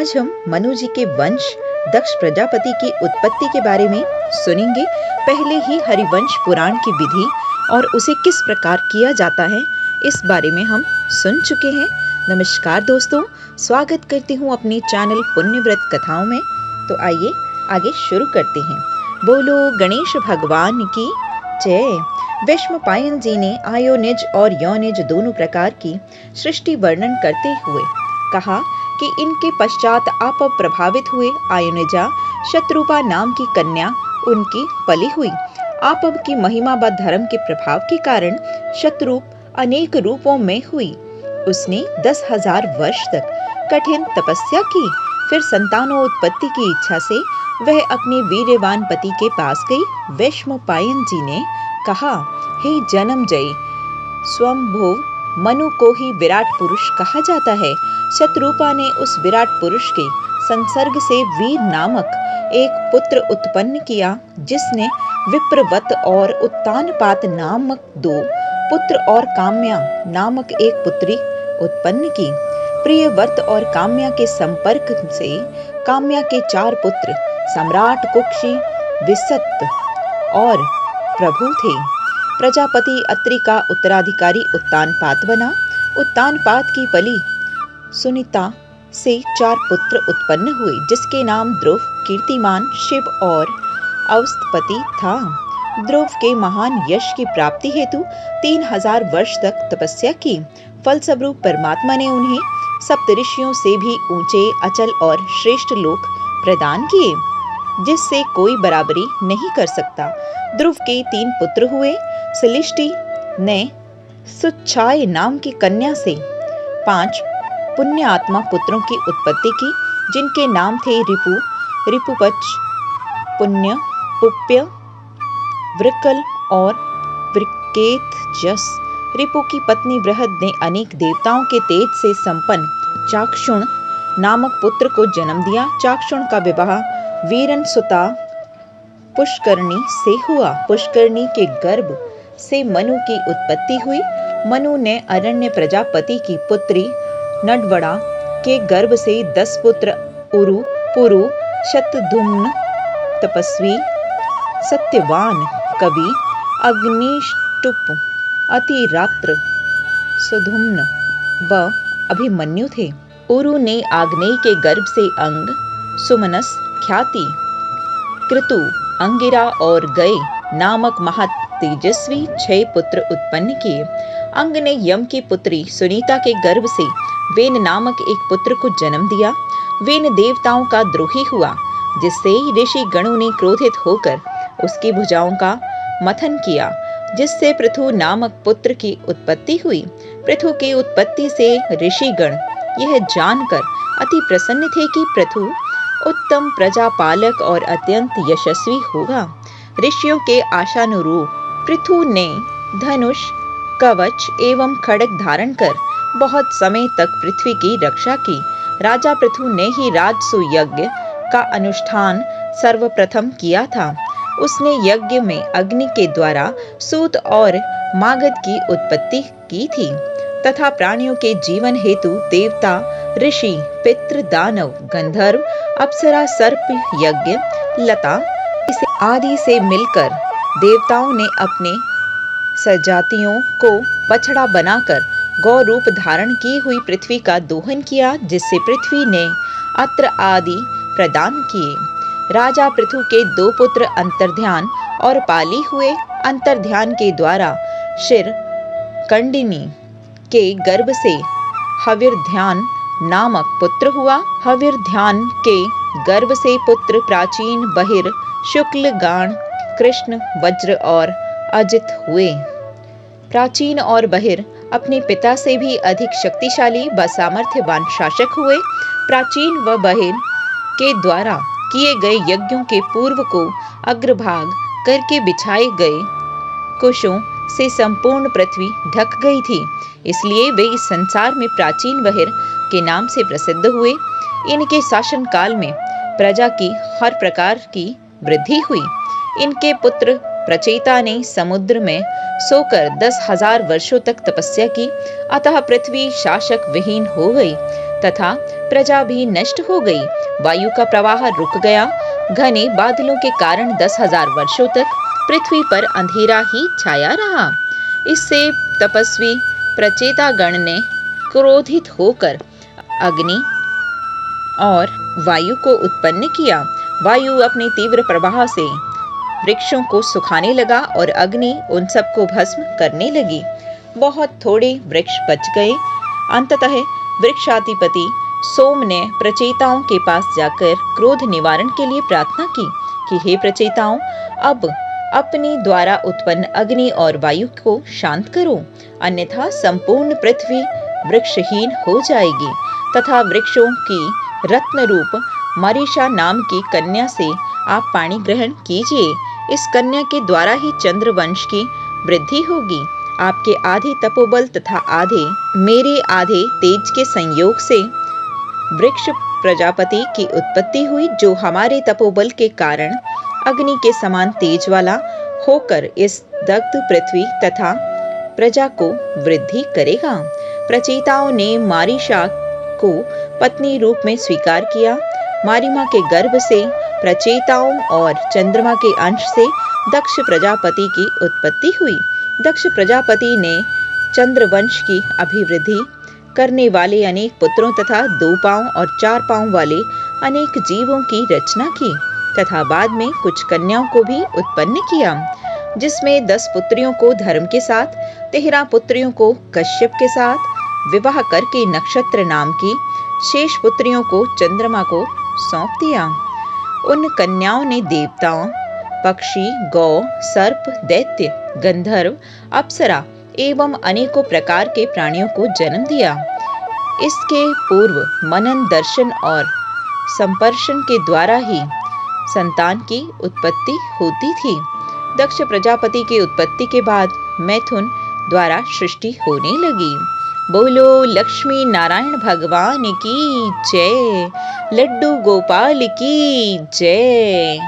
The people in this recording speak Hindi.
आज हम मनु जी के वंश दक्ष प्रजापति की उत्पत्ति के बारे में सुनेंगे। पहले ही हरिवंश पुराण की विधि और उसे किस प्रकार किया जाता है इस बारे में हम सुन चुके हैं। नमस्कार दोस्तों, स्वागत करती हूँ अपने चैनल पुण्यव्रत कथाओं में। तो आइए आगे शुरू करते हैं। बोलो गणेश भगवान की जय। वैशंपायन जी ने आयोनिज और यौनिज दोनों प्रकार की सृष्टि वर्णन करते हुए कहा कि इनके पश्चात आप प्रभावित हुए आयोनिजा शत्रुपा नाम की कन्या उनकी पली हुई। आप की महिमा व धर्म के प्रभाव के कारण शत्रुप अनेक रूपों में हुई। उसने 10,000 वर्ष तक कठिन तपस्या की। फिर संतानोत्पत्ति की इच्छा से वह अपने वीर्यवान पति के पास गई। वैशंपायन जी ने कहा, हे जन्मजयी स्वयंभुव मनु को ही विराट पुरुष कहा जाता है। शत्रुपा ने उस विराट पुरुष के संसर्ग से वीर नामक एक पुत्र उत्पन्न किया, जिसने विप्रवत और उत्तानपात नामक 2 पुत्र और काम्या नामक एक पुत्री उत्पन्न की। प्रियव्रत और काम्या के संपर्क से काम्या के 4 पुत्र सम्राट कुक्षी, विसत और प्रभु थे। प्रजापति अत्रि का उत्तराधिकारी उत्तानपात बना। उत्तानपात की पली सुनीता से 4 पुत्र उत्पन्न हुए, जिसके नाम ध्रुव, कीर्तिमान, शिव और अवस्थपति था। ध्रुव के महान यश की प्राप्ति हेतु 3,000 वर्ष तक तपस्या की। फलस्वरूप परमात्मा ने उन्हें सप्तऋषियों से भी ऊंचे, अचल और श्रेष्ठ लोक प्रदान किए, जिससे कोई बराबरी नहीं कर सकता। ध्रुव के 3 पुत्र हुए। सलिष्टि ने सुच्छाय नाम की कन्या से 5 पुण्य आत्मा पुत्रों की उत्पत्ति की, जिनके नाम थे रिपु, रिपुपच, पुण्य, पुप्य, वृकल और वृकेतजस। रिपु की पत्नी बृहद ने अनेक देवताओं के तेज से संपन्न चाक्षुण नामक पुत्र को जन्म दिया। चाक्षुण का विवाह वीरनसुता पुष्करणी से हुआ। पुष्करणी के गर्भ से मनु की उत्पत्ति हुई। मनु ने अरण्य प्रजापति की पुत्री नडवड़ा के गर्भ से 10 पुत्र उरु, पुरु, शतधुम्न तपस्वी, सत्यवान, कवि, अग्निष्टुप, अतिरात्र, सुधुम्न व अभिमन्यु थे। उरु ने आग्नेय के गर्भ से अंग, सुमनस, ख्याति, कृतु, अंगिरा और गए नामक महातेजस्वी 6 पुत्र उत्पन्न किए। अंग ने यम की पुत्री सुनीता के गर्भ से वेन नामक एक पुत्र को जन्म दिया। वेन देवताओं का द्रोही हुआ, जिससे ऋषि गणों ने क्रोधित होकर उसकी भुजाओं का मथन किया, जिससे पृथु नामक पुत्र की उत्पत्ति हुई। पृथु की उत्पत्ति से ऋषिगण यह जानकर अति प्रसन्न थे कि पृथु उत्तम प्रजापालक और अत्यंत यशस्वी होगा। ऋषियों के आशानुरूप पृथु ने धनुष, कवच एवं खड्ग धारण कर बहुत समय तक पृथ्वी की रक्षा की। राजा पृथु ने ही राजसु यज्ञ का अनुष्ठान सर्वप्रथम किया था। उसने यज्ञ में अग्नि के द्वारा सूत और मागध की उत्पत्ति की थी तथा प्राणियों के जीवन हेतु देवता, ऋषि, पितृ, दानव, गंधर्व, अप्सरा, सर्प यज्ञ, लता आदि से मिलकर देवताओं ने अपने सजातियों को बछड़ा बनाकर गौ रूप धारण की हुई पृथ्वी का दोहन किया, जिससे पृथ्वी ने अत्र आदि प्रदान किए। राजा पृथु के 2 पुत्र अंतर्ध्यान और पाली हुए। अंतर्ध्यान के द्वारा शिर कंडिनी के गर्भ से हविर्ध्यान नामक पुत्र हुआ। हविर्ध्यान के गर्भ से पुत्र प्राचीन, बहिर, शुक्ल, गाण, कृष्ण, वज्र और अजित हुए। प्राचीन और बहिर अपने पिता से भी अधिक शक्तिशाली व सामर्थ्यवान शासक हुए। प्राचीन व बहिर के द्वारा किए गए यज्ञों के पूर्व को अग्रभाग करके बिछाए गए कुशों से संपूर्ण पृथ्वी ढक गई थी, इसलिए वे इस संसार में प्राचीन बहिर के नाम से प्रसिद्ध हुए। इनके शासन काल में प्रजा की हर प्रकार की वृद्धि हुई। इनके पुत्र प्रचेता ने समुद्र में सोकर 10,000 वर्षों तक तपस्या की, अतः पृथ्वी शासक विहीन हो गई। तथा प्रजा भी नष्ट हो गई। वायु का प्रवाह रुक गया। घने बादलों के कारण 10,000 वर्षों तक पृथ्वी पर अंधेरा ही छाया रहा। इससे तपस्वी प्रचेतागण ने क्रोधित होकर अग्नि और वायु को उत्पन्न किया। वायु अपने तीव्र प्रवाह से वृक्षों को सुखाने लगा और अग्नि उन सबको भस्म करने लगी। बहुत थोड़े वृक्ष बच गए। अंततः वृक्षाधिपति सोम ने प्रचेताओं के पास जाकर क्रोध निवारण के लिए प्रार्थना की कि हे प्रचेताओं, अब अपने द्वारा उत्पन्न अग्नि और वायु को शांत करो, अन्यथा संपूर्ण पृथ्वी वृक्षहीन हो जाएगी तथा वृक्षों की रत्न रूप मरीषा नाम की कन्या से आप पानी ग्रहण कीजिए। इस कन्या के द्वारा ही चंद्रवंश की वृद्धि होगी। आपके आधे तपोबल तथा आधे मेरे आधे तेज के संयोग से वृक्ष प्रजापति की उत्पत्ति हुई, जो हमारे तपोबल के कारण अग्नि के समान तेज वाला होकर इस दग्ध पृथ्वी तथा प्रजा को वृद्धि करेगा। प्रचेताओं ने मारीषा को पत्नी रूप में स्वीकार किया। मारीमा के गर्भ से प्रचेताओं और चंद्रमा के अंश से दक्ष प्रजापति की उत्पत्ति हुई। दक्ष प्रजापति ने चंद्रवंश की अभिवृद्धि करने वाले अनेक पुत्रों तथा 2 पांव और 4 पांव वाले अनेक जीवों की रचना की तथा बाद में कुछ कन्याओं को भी उत्पन्न किया, जिसमें 10 पुत्रियों को धर्म के साथ, 13 पुत्रियों को कश्यप के साथ विवाह करके नक्षत्र नाम की शेष पुत्रियों को चंद्रमा को सौंप दिया। उन कन्याओं ने देवताओं, पक्षी, गौ, सर्प, दैत्य, गंधर्व, अप्सरा एवं अनेकों प्रकार के प्राणियों को जन्म दिया। इसके पूर्व मनन, दर्शन और संपर्शन के द्वारा ही संतान की उत्पत्ति होती थी। दक्ष प्रजापति की उत्पत्ति के बाद मैथुन द्वारा सृष्टि होने लगी। बोलो लक्ष्मी नारायण भगवान की जय, लड्डू गोपाल की जय।